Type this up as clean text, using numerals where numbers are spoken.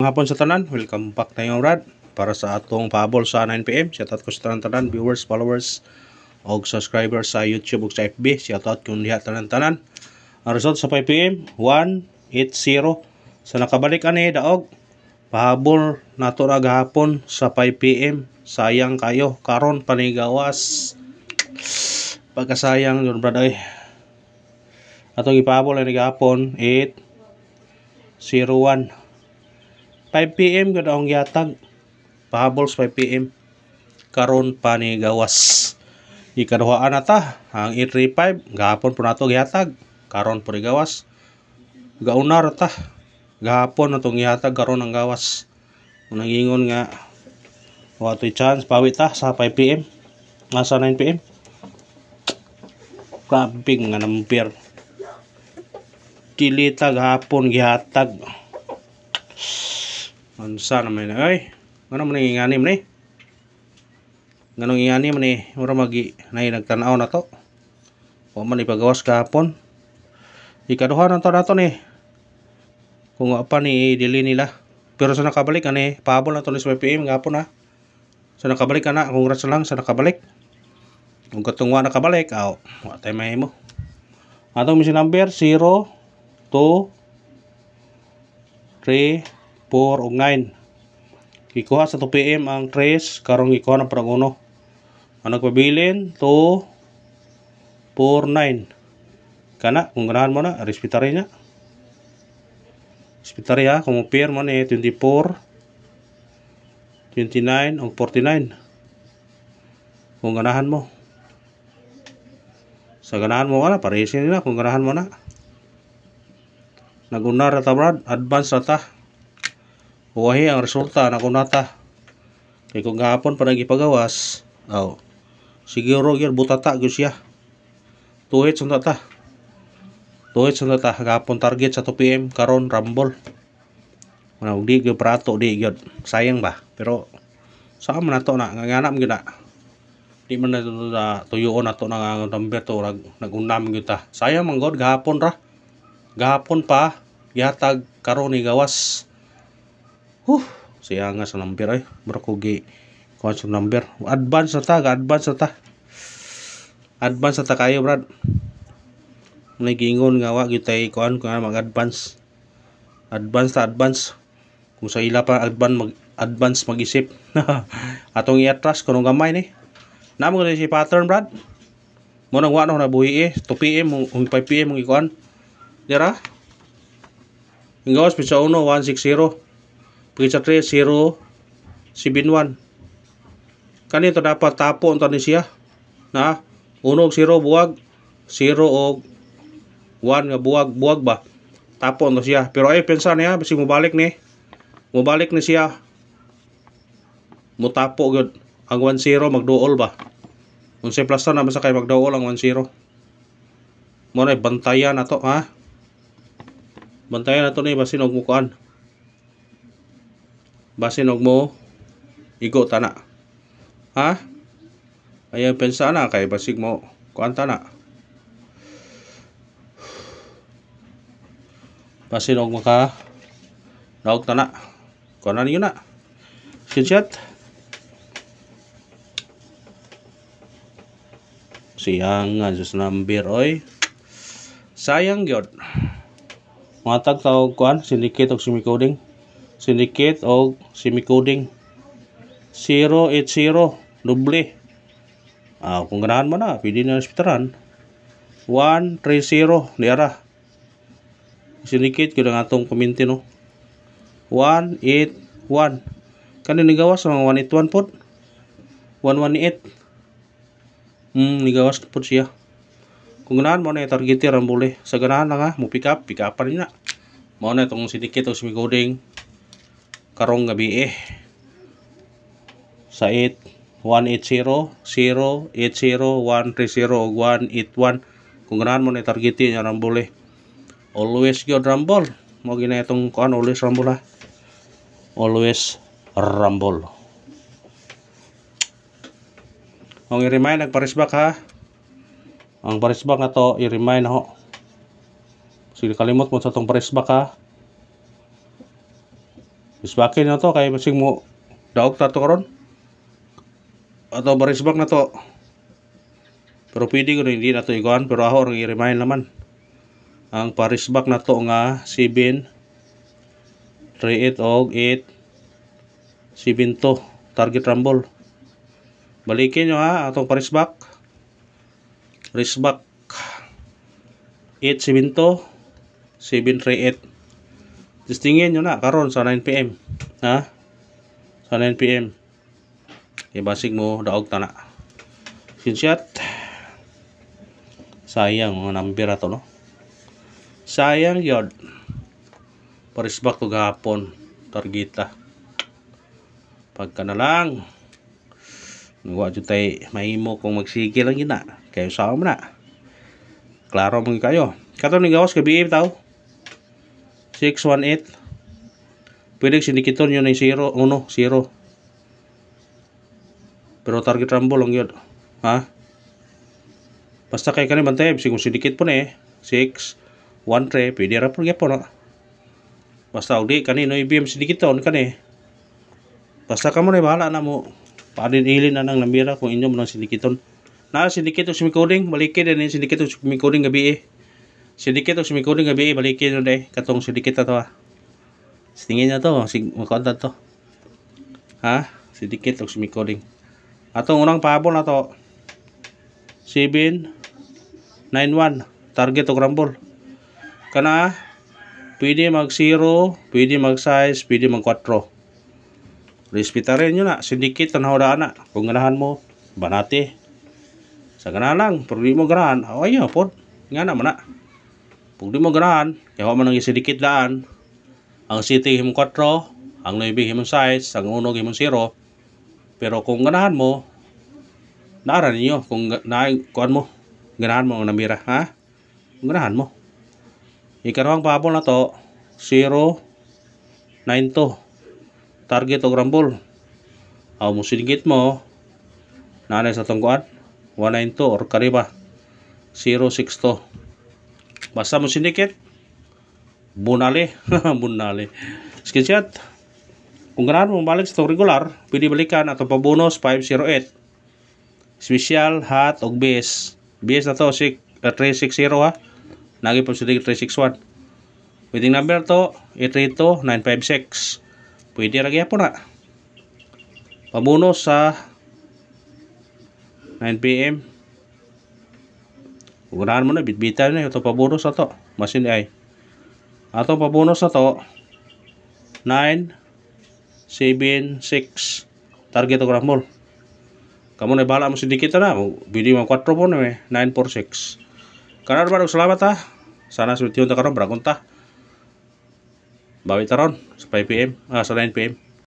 Hapon sa tanan, welcome back tayong rad para sa atong pahabol sa 9pm. Shoutout ko sa tanan viewers, followers og subscribers sa YouTube ug sa FB. Shoutout kung diha tanan-tanan. Ang result sa 5pm 180. Sa nakabalik ani daog pahabol nato ra gahapon sa 5pm. Sayang kayo karon panigawas. Pagkasayang yun brad ay. Atong ipahabol ani gahapon 801. 5pm gud ang yatag pahabol sa 5pm karon panigawas ikaduhaan na ta ang 835 gahapon po nato gihatag karon panigawas gauna ra ta gahapon natong gihatag karon ang gawas unang ingon nga watoy chance pawi ta sa 5pm nasa 9pm kaping nga number kilita gahapon gihatag. Unsa naman ay ngano man inganim ni nganong inganim ni mura magi nay nagtan-aw na to o man ipagawas kahapon ikaduha na to nato ni kung apa ni dili nila pero sa nakabalik ani pahabol na to ni 5pm gahapon ha sa nakabalik ana congrats lang sa nakabalik kung katungwa nakabalik aw wa tay mahimo atong mission number 0 2 3 4 ug 9. Ikuha sa 2pm ang 3 karong ikuha na parang 1. Ang nagpabilin 2 4 9. Kana kung ganahan mo na respetary niya. Respetary ha kung pair mo ni 24 29 ug 49. Kung ganahan mo. Sa ganahan mo kana paresin nila kung ganahan mo na. Nagunar ta brad, advance ta. Huwahi ang resulta na kunata. Kaya kung gahapon pa nagipagawas, siguro yun, butata yun siya. Tuhit sunda ta. Tuhit sunda ta. Gahapon target sa 2pm, karon rumble. Di yun prato, di yun. Sayang ba? Pero, saan man na to na? Nganganap yun na. Di man na tuyuon na to na number to. Nagunam yun ta. Sayang man god, gahapon ra. Gahapon pa, yatag karon ni gawas. Siya nga sa number ay brakugi kuha sa number advance na ta advance na ta kayo brad nagingon nga wa gyud tay kuan kung mag advance kung sa ila pa advance mag-isip atong i-atras kuno gamay ni namo ko si pattern brad mo nang wa na buhi 2pm ug 5pm ug ikuan dira ingawas pisa 1 160 pagkita 3 0 71 kanito dapat tapo unta ni siya na 1 og 0 buwag 0 og 1 nga buwag ba tapo unta siya pero ay pensa niya basi mobalik ni siya mo tapo gud ang 1-0 magduol ba unsay plasta na basta kay magduol ang 1-0 mo na bantayan nato ha bantayan nato ni basin og mukuan basin og mo igo tana ha ayaw pensa na kay basig mo kuan tana basin og maka daog tana kuan niyo na screenshot siyang nga just number oy sayang gyud matag tawag kuan syndicate og semi-coding syndicate o semi-coding 080 doble kung ganahan mo na pwede na respetaran 130 niara syndicate ko lang atong community no 181 kanin nigawas ang 181 pod 118 nigawas pod siya kung ganahan mo na targeter ang buli sa ganahan na nga mo pick up pa rin na mo na itong syndicate o semi-coding karong gabi sa 180 130 ug 181 kung ganahan mo na targetin yung rumble always good rumble mo gina itong kuan always rumble ha always rumble ang i-remind nagparisbak ha ang parisbak na to i-remind ho sige kalimot mo sa itong parisbak ha Isbakin na to kay basig mo daog ta to karon. Ato barisbak na to. Pero pwede ko hindi na to ikuan pero ako ring i-remind naman. Ang parisbak na to nga 7 3 8 og 8 7 to target rumble. Balikin nyo ha atong parisbak. Risbak 8 7 to 7 3 8. Testingin nyo na karon sa 9 PM. Ha? Sa 9 PM. Ibasig mo daog tana. Screenshot. Sayang mga number ato no. Sayang yun. Parisbak to gahapon. Targeta. Pagka na lang. Nagawa dyan tayo mahimo kung magsige lang yun na. Kayo sa mo na. Klaro mong kayo. Kato ni gawas gabi tao. 618. Pwede sindikiton yun ng 0, 1, 0. Pero target rumble lang yun. Ha? Basta kay kanin bantay. Kung sindikit po na 6, 1, 3. Pwede rapor po na. Basta udi kanino ibigay sindikiton kani. Basta ka mo na bahala na mo. Paadin-ilin na ng nambira kung inyo mo ng sindikiton. Na sindikiton sumicoding. Balikin din yung sindikiton sumicoding gabi Sindikit o sumicoding gabi balikin nyo day. Katong sindikit na to ha. Tingin nyo to. Makontan to. Ha? Sindikit o sumicoding. Atong unang pahabol na to. 7 9 1. Target o rumble. Kana. Pwede mag 0. Pwede mag size. Pwede mag 4. Respeta rin nyo na. Sindikit na naudaan na. Kung ganahan mo. Banati. Sa ganahan lang. Pero di mo ganahan. Ayaw po. Nga naman na. Kung di mo ganahan, kaya mo nang isidikit daan, ang city himong 4, ang 9 himong size, ang 1 himong 0. Pero kung ganahan mo, naara ninyo, kung kuan mo, ganahan mo ang namira, ha? Kung ganahan mo. Ikarawang pahabol na to, 0, 9 to. Target o rumble. Aw mo sinigit mo, nanay sa tungkuan, 192 or kariba, 06 to. Basta mo sindikit. Bunali. Bunali. Screenshot. Kung ganahan mo balik sa regular, pwede balikan ato pa bonus 508. Special, hot, og base. Base na to 360 ha. Nagi po sindigit 361. Pwedeng number to 832-956. Pwede lagi po na. Pabonus sa 9 PM. Unahan mo na, bitbitan na ito pabonus na to. Masin ay. Ato pabonus na to. 9, 7, 6. Target o rumble. Kamu na bahala mo sindikit na. Bili mo 4 po na 9, 4, 6. Kanan ba salamat ha. Sana sultiyon ta karon bragon ta. Bawi taron sa 5 PM. Sa 9 PM.